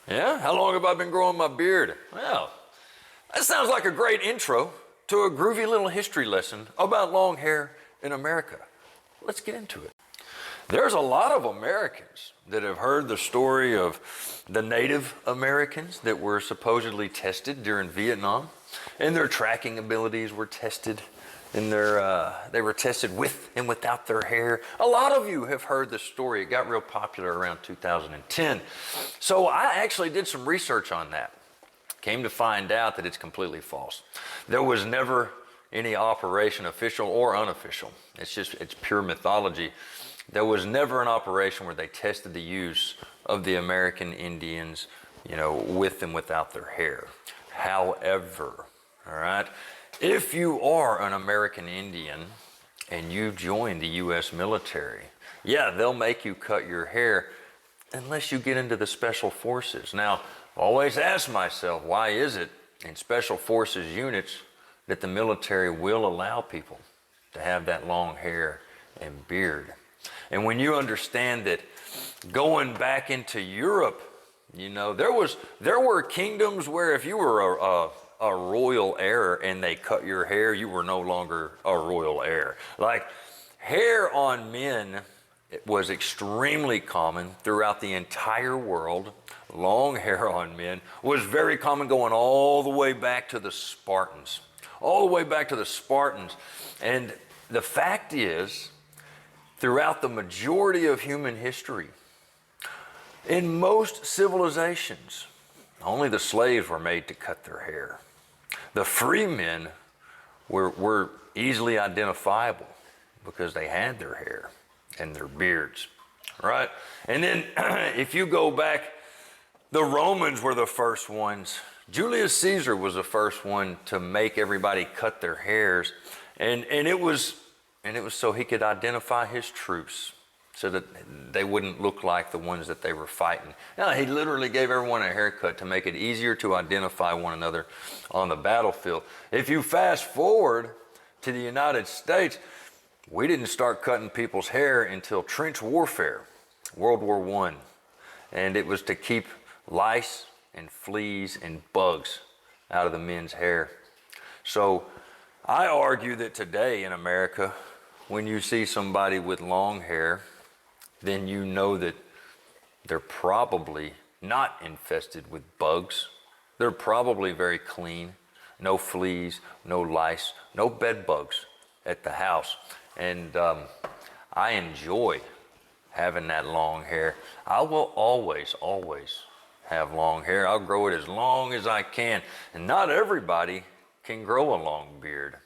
Yeah? How long have I been growing my beard? Well, that sounds like a great intro to a groovy little history lesson about long hair in America. Let's get into it. There's a lot of Americans that have heard the story of the Native Americans that were supposedly tested during Vietnam, and their tracking abilities were tested, and they were tested with and without their hair. A lot of you have heard this story. It got real popular around 2010. So I actually did some research on that. Came to find out that it's completely false. There was never any operation, official or unofficial. It's pure mythology. There was never an operation where they tested the use of the American Indians, with and without their hair. However, all right, if you are an American Indian and you join the U.S. military, yeah, they'll make you cut your hair unless you get into the Special Forces. Now, I always ask myself, why is it in Special Forces units that the military will allow people to have that long hair and beard? And when you understand that going back into Europe, there were kingdoms where if you were a royal heir and they cut your hair, you were no longer a royal heir. Like, hair on men, it was extremely common throughout the entire world. Long hair on men was very common, going all the way back to the Spartans. All the way back to the Spartans. And the fact is, throughout the majority of human history, in most civilizations, only the slaves were made to cut their hair. The free men were easily identifiable because they had their hair and their beards, right? And then if you go back, the Romans were the first ones. Julius Caesar was the first one to make everybody cut their hairs, and it was so he could identify his troops so that they wouldn't look like the ones that they were fighting. Now, he literally gave everyone a haircut to make it easier to identify one another on the battlefield. If you fast forward to the United States, we didn't start cutting people's hair until trench warfare, World War I. And it was to keep lice and fleas and bugs out of the men's hair. So I argue that today in America, when you see somebody with long hair, then you know that they're probably not infested with bugs. They're probably very clean. No fleas, no lice, no bed bugs at the house. And I enjoy having that long hair. I will always have long hair. I'll grow it as long as I can. And not everybody can grow a long beard.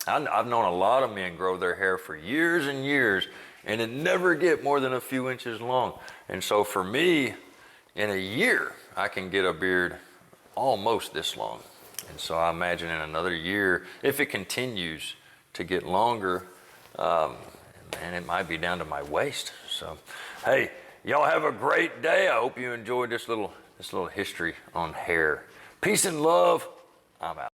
I've known a lot of men grow their hair for years and years, and it never get more than a few inches long. And so for me, in a year, I can get a beard almost this long. And so I imagine in another year, if it continues to get longer, man, it might be down to my waist. So, hey, y'all have a great day. I hope you enjoyed this little history on hair. Peace and love. I'm out.